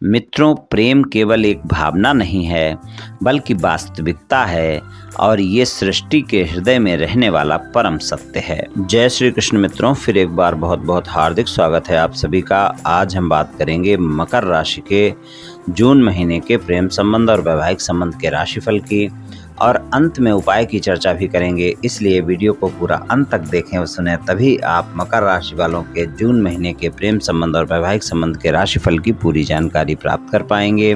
मित्रों, प्रेम केवल एक भावना नहीं है बल्कि वास्तविकता है और ये सृष्टि के हृदय में रहने वाला परम सत्य है। जय श्री कृष्ण मित्रों, फिर एक बार बहुत बहुत हार्दिक स्वागत है आप सभी का। आज हम बात करेंगे मकर राशि के जून महीने के प्रेम संबंध और वैवाहिक संबंध के राशिफल की, और अंत में उपाय की चर्चा भी करेंगे। इसलिए वीडियो को पूरा अंत तक देखें और सुने, तभी आप मकर राशि वालों के जून महीने के प्रेम संबंध और वैवाहिक संबंध के राशिफल की पूरी जानकारी प्राप्त कर पाएंगे।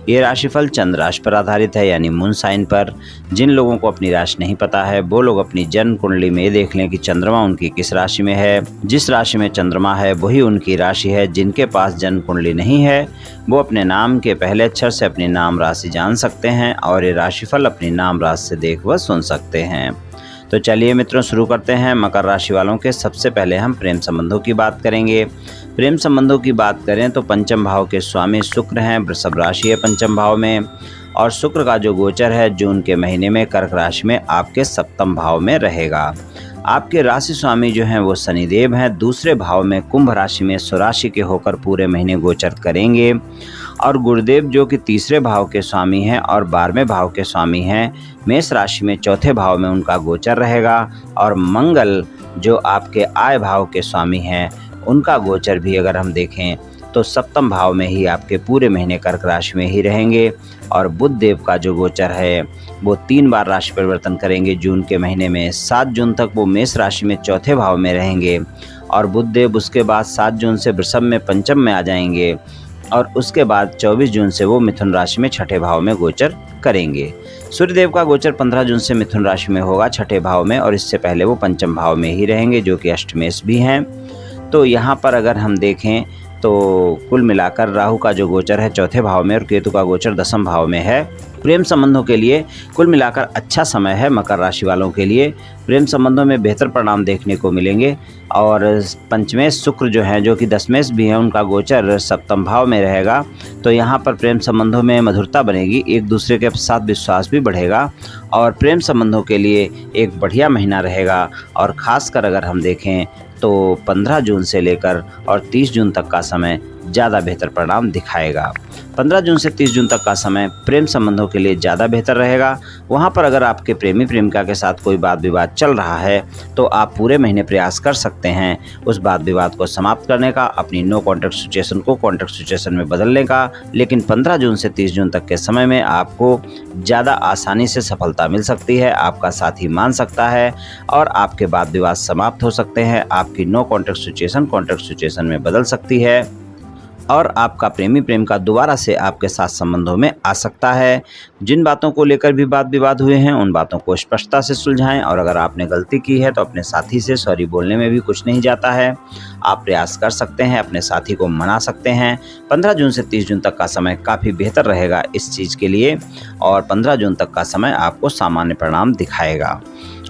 ये राशिफल चंद्र राशि पर आधारित है, यानी मून साइन पर। जिन लोगों को अपनी राशि नहीं पता है वो लोग अपनी जन्म कुंडली में देख लें कि चंद्रमा उनकी किस राशि में है। जिस राशि में चंद्रमा है वही उनकी राशि है। जिनके पास जन्म कुंडली नहीं है वो अपने नाम के पहले अक्षर से अपनी नाम राशि जान सकते हैं और ये राशिफल अपनी नाम राशि से देख व सुन सकते हैं। तो चलिए मित्रों, शुरू करते हैं। मकर राशि वालों के सबसे पहले हम प्रेम संबंधों की बात करेंगे। प्रेम संबंधों की बात करें तो पंचम भाव के स्वामी शुक्र हैं। वृषभ राशि है पंचम भाव में, और शुक्र का जो गोचर है जून के महीने में कर्क राशि में आपके सप्तम भाव में रहेगा। आपके राशि स्वामी जो हैं वो शनिदेव हैं। दूसरे भाव में कुंभ राशि में स्वराशि के होकर पूरे महीने गोचर करेंगे, और गुरुदेव जो कि तीसरे भाव के स्वामी हैं और 12वें भाव के स्वामी हैं, मेष राशि में चौथे भाव में उनका गोचर रहेगा। और मंगल जो आपके आय भाव के स्वामी हैं उनका गोचर भी अगर हम देखें तो सप्तम भाव में ही आपके पूरे महीने कर्क राशि में ही रहेंगे। और बुध देव का जो गोचर है वो 3 बार राशि परिवर्तन करेंगे जून के महीने में। 7 जून तक वो मेष राशि में चौथे भाव में रहेंगे, और बुध देव उसके बाद 7 जून से वृषभ में पंचम में आ जाएंगे, और उसके बाद 24 जून से वो मिथुन राशि में छठे भाव में गोचर करेंगे। सूर्यदेव का गोचर 15 जून से मिथुन राशि में होगा छठे भाव में, और इससे पहले वो पंचम भाव में ही रहेंगे जो कि अष्टमेश भी हैं। तो यहाँ पर अगर हम देखें तो कुल मिलाकर राहु का जो गोचर है चौथे भाव में और केतु का गोचर 10वें भाव में है। प्रेम संबंधों के लिए कुल मिलाकर अच्छा समय है मकर राशि वालों के लिए। प्रेम संबंधों में बेहतर परिणाम देखने को मिलेंगे, और पंचमेश शुक्र जो हैं जो कि दशमेश भी हैं उनका गोचर सप्तम भाव में रहेगा। तो यहाँ पर प्रेम संबंधों में मधुरता बनेगी, एक दूसरे के साथ विश्वास भी बढ़ेगा, और प्रेम संबंधों के लिए एक बढ़िया महीना रहेगा। और ख़ासकर अगर हम देखें तो 15 जून से लेकर और 30 जून तक का समय ज़्यादा बेहतर परिणाम दिखाएगा। 15 जून से 30 जून तक का समय प्रेम संबंधों के लिए ज़्यादा बेहतर रहेगा। वहाँ पर अगर आपके प्रेमी प्रेमिका के साथ कोई वाद विवाद चल रहा है तो आप पूरे महीने प्रयास कर सकते हैं उस वाद विवाद को समाप्त करने का, अपनी नो कॉन्टैक्ट सिचुएशन को कॉन्टैक्ट सिचुएशन में बदलने का। लेकिन 15 जून से 30 जून तक के समय में आपको ज़्यादा आसानी से सफलता मिल सकती है, आपका साथी मान सकता है और आपके वाद विवाद समाप्त हो सकते हैं। आपकी no contact situation contact situation में बदल सकती है, और आपका प्रेमी प्रेमिका दोबारा से आपके साथ संबंधों में आ सकता है। जिन बातों को लेकर भी वाद विवाद हुए हैं उन बातों को स्पष्टता से सुलझाएं, और अगर आपने गलती की है तो अपने साथी से सॉरी बोलने में भी कुछ नहीं जाता है। आप प्रयास कर सकते हैं, अपने साथी को मना सकते हैं। 15 जून से 30 जून तक का समय काफ़ी बेहतर रहेगा इस चीज़ के लिए, और 15 जून तक का समय आपको सामान्य परिणाम दिखाएगा।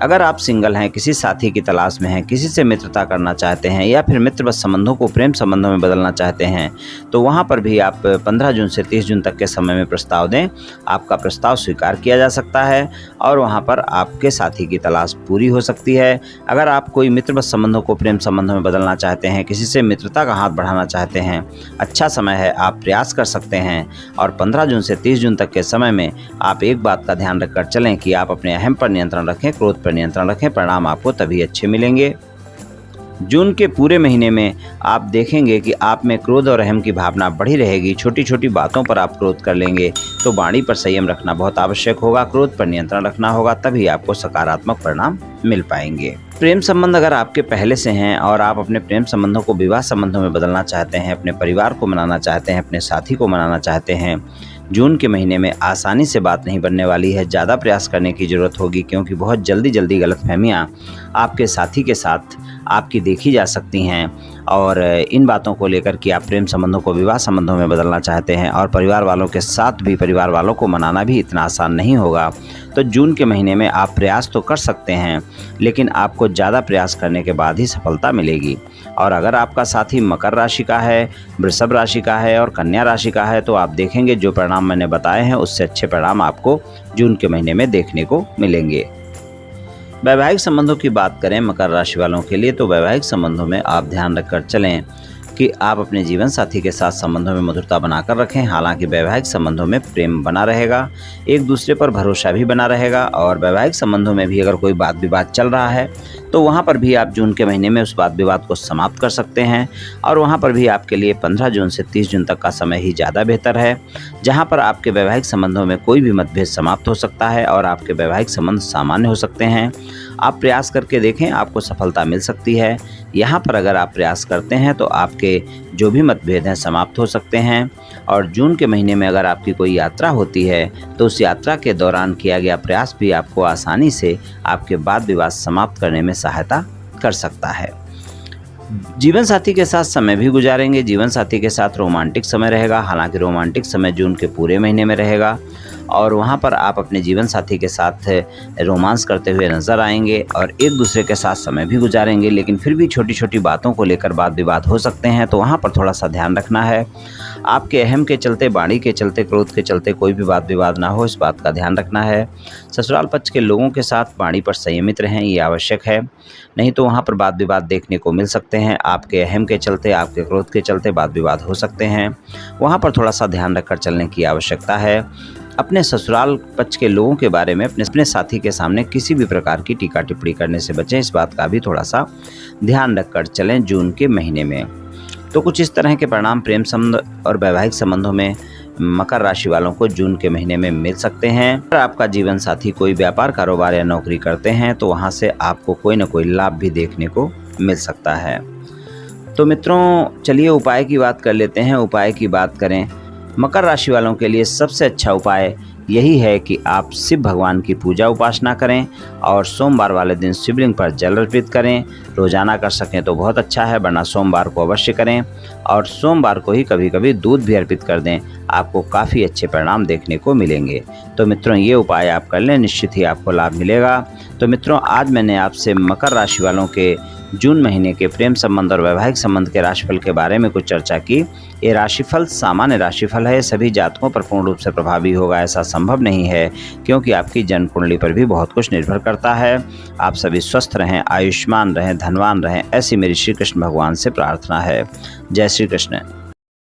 अगर आप सिंगल हैं, किसी साथी की तलाश में हैं, किसी से मित्रता करना चाहते हैं या फिर मित्रवत संबंधों को प्रेम संबंधों में बदलना चाहते हैं तो वहाँ पर भी आप 15 जून से 30 जून तक के समय में प्रस्ताव दें। आपका प्रस्ताव स्वीकार किया जा सकता है और वहाँ पर आपके साथी की तलाश पूरी हो सकती है। अगर आप कोई मित्रवत संबंधों को प्रेम संबंधों में बदलना चाहते हैं, किसी से मित्रता का हाथ बढ़ाना चाहते हैं, अच्छा समय है, आप प्रयास कर सकते हैं। और 15 जून से 30 जून तक के समय में आप एक बात का ध्यान रखकर चलें कि आप अपने अहम पर नियंत्रण रखें, क्रोध पर नियंत्रण रखें, परिणाम आपको तभी अच्छे मिलेंगे। जून के पूरे महीने में आप देखेंगे कि आप में क्रोध और अहम की भावना बढ़ी रहेगी। छोटी छोटी बातों पर आप क्रोध कर लेंगे, तो वाणी पर संयम रखना बहुत आवश्यक होगा, क्रोध पर नियंत्रण रखना होगा, तभी आपको सकारात्मक परिणाम मिल पाएंगे। प्रेम संबंध अगर आपके पहले से हैं और आप अपने प्रेम संबंधों को विवाह संबंधों में बदलना चाहते हैं, अपने परिवार को मनाना चाहते हैं, अपने साथी को मनाना चाहते हैं, जून के महीने में आसानी से बात नहीं बनने वाली है। ज़्यादा प्रयास करने की ज़रूरत होगी, क्योंकि बहुत जल्दी गलतफहमियाँ आपके साथी के साथ आपकी देखी जा सकती हैं। और इन बातों को लेकर कि आप प्रेम संबंधों को विवाह संबंधों में बदलना चाहते हैं और परिवार वालों के साथ भी परिवार वालों को मनाना भी इतना आसान नहीं होगा। तो जून के महीने में आप प्रयास तो कर सकते हैं, लेकिन आपको ज़्यादा प्रयास करने के बाद ही सफलता मिलेगी। और अगर आपका साथी मकर राशि का है, वृषभ राशि का है और कन्या राशि का है तो आप देखेंगे जो परिणाम मैंने बताए हैं उससे अच्छे परिणाम आपको जून के महीने में देखने को मिलेंगे। वैवाहिक संबंधों की बात करें मकर राशि वालों के लिए, तो वैवाहिक संबंधों में आप ध्यान रखकर चलें कि आप अपने जीवन साथी के साथ संबंधों में मधुरता बनाकर रखें। हालांकि वैवाहिक संबंधों में प्रेम बना रहेगा, एक दूसरे पर भरोसा भी बना रहेगा और वैवाहिक संबंधों में भी अगर कोई वाद विवाद चल रहा है तो वहाँ पर भी आप जून के महीने में उस वाद विवाद को समाप्त कर सकते हैं। और वहाँ पर भी आपके लिए 15 जून से 30 जून तक का समय ही ज़्यादा बेहतर है, जहाँ पर आपके वैवाहिक संबंधों में कोई भी मतभेद समाप्त हो सकता है और आपके वैवाहिक संबंध सामान्य हो सकते हैं। आप प्रयास करके देखें, आपको सफलता मिल सकती है। यहाँ पर अगर आप प्रयास करते हैं तो आपके जो भी मतभेद हैं समाप्त हो सकते हैं। और जून के महीने में अगर आपकी कोई यात्रा होती है तो उस यात्रा के दौरान किया गया प्रयास भी आपको आसानी से आपके वाद विवाद समाप्त करने में सहायता कर सकता है। जीवन साथी के साथ समय भी गुजारेंगे, जीवन साथी के साथ रोमांटिक समय रहेगा। हालांकि रोमांटिक समय जून के पूरे महीने में रहेगा और वहाँ पर आप अपने जीवन साथी के साथ रोमांस करते हुए नज़र आएंगे और एक दूसरे के साथ समय भी गुजारेंगे, लेकिन फिर भी छोटी छोटी बातों को लेकर वाद विवाद हो सकते हैं, तो वहाँ पर थोड़ा सा ध्यान रखना है। आपके अहम के चलते, वाणी के चलते, क्रोध के चलते कोई भी वाद विवाद ना हो, इस बात का ध्यान रखना है। ससुराल पक्ष के लोगों के साथ वाणी पर संयमित रहें, ये आवश्यक है, नहीं तो वहाँ पर वाद विवाद देखने को मिल सकते हैं। आपके अहम के चलते, आपके क्रोध के चलते वाद विवाद हो सकते हैं, वहाँ पर थोड़ा सा ध्यान रखकर चलने की आवश्यकता है। अपने ससुराल पक्ष के लोगों के बारे में अपने साथी के सामने किसी भी प्रकार की टीका टिप्पणी करने से बचें, इस बात का भी थोड़ा सा ध्यान रखकर चलें जून के महीने में। तो कुछ इस तरह के परिणाम प्रेम संबंध और वैवाहिक संबंधों में मकर राशि वालों को जून के महीने में मिल सकते हैं। अगर आपका जीवन साथी कोई व्यापार, कारोबार या नौकरी करते हैं तो वहाँ से आपको कोई न कोई लाभ भी देखने को मिल सकता है। तो मित्रों, चलिए उपाय की बात कर लेते हैं। उपाय की बात करें, मकर राशि वालों के लिए सबसे अच्छा उपाय यही है कि आप शिव भगवान की पूजा उपासना करें और सोमवार वाले दिन शिवलिंग पर जल अर्पित करें। रोजाना कर सकें तो बहुत अच्छा है, वरना सोमवार को अवश्य करें और सोमवार को ही कभी कभी दूध भी अर्पित कर दें, आपको काफ़ी अच्छे परिणाम देखने को मिलेंगे। तो मित्रों, ये उपाय आप कर लें, निश्चित ही आपको लाभ मिलेगा। तो मित्रों, आज मैंने आपसे मकर राशि वालों के जून महीने के प्रेम संबंध और वैवाहिक संबंध के राशिफल के बारे में कुछ चर्चा की। ये राशिफल सामान्य राशिफल है, सभी जातकों पर पूर्ण रूप से प्रभावी होगा ऐसा संभव नहीं है, क्योंकि आपकी जन्म कुंडली पर भी बहुत कुछ निर्भर करता है। आप सभी स्वस्थ रहें, आयुष्मान रहें, धनवान रहें, ऐसी मेरी श्री कृष्ण भगवान से प्रार्थना है। जय श्री कृष्ण।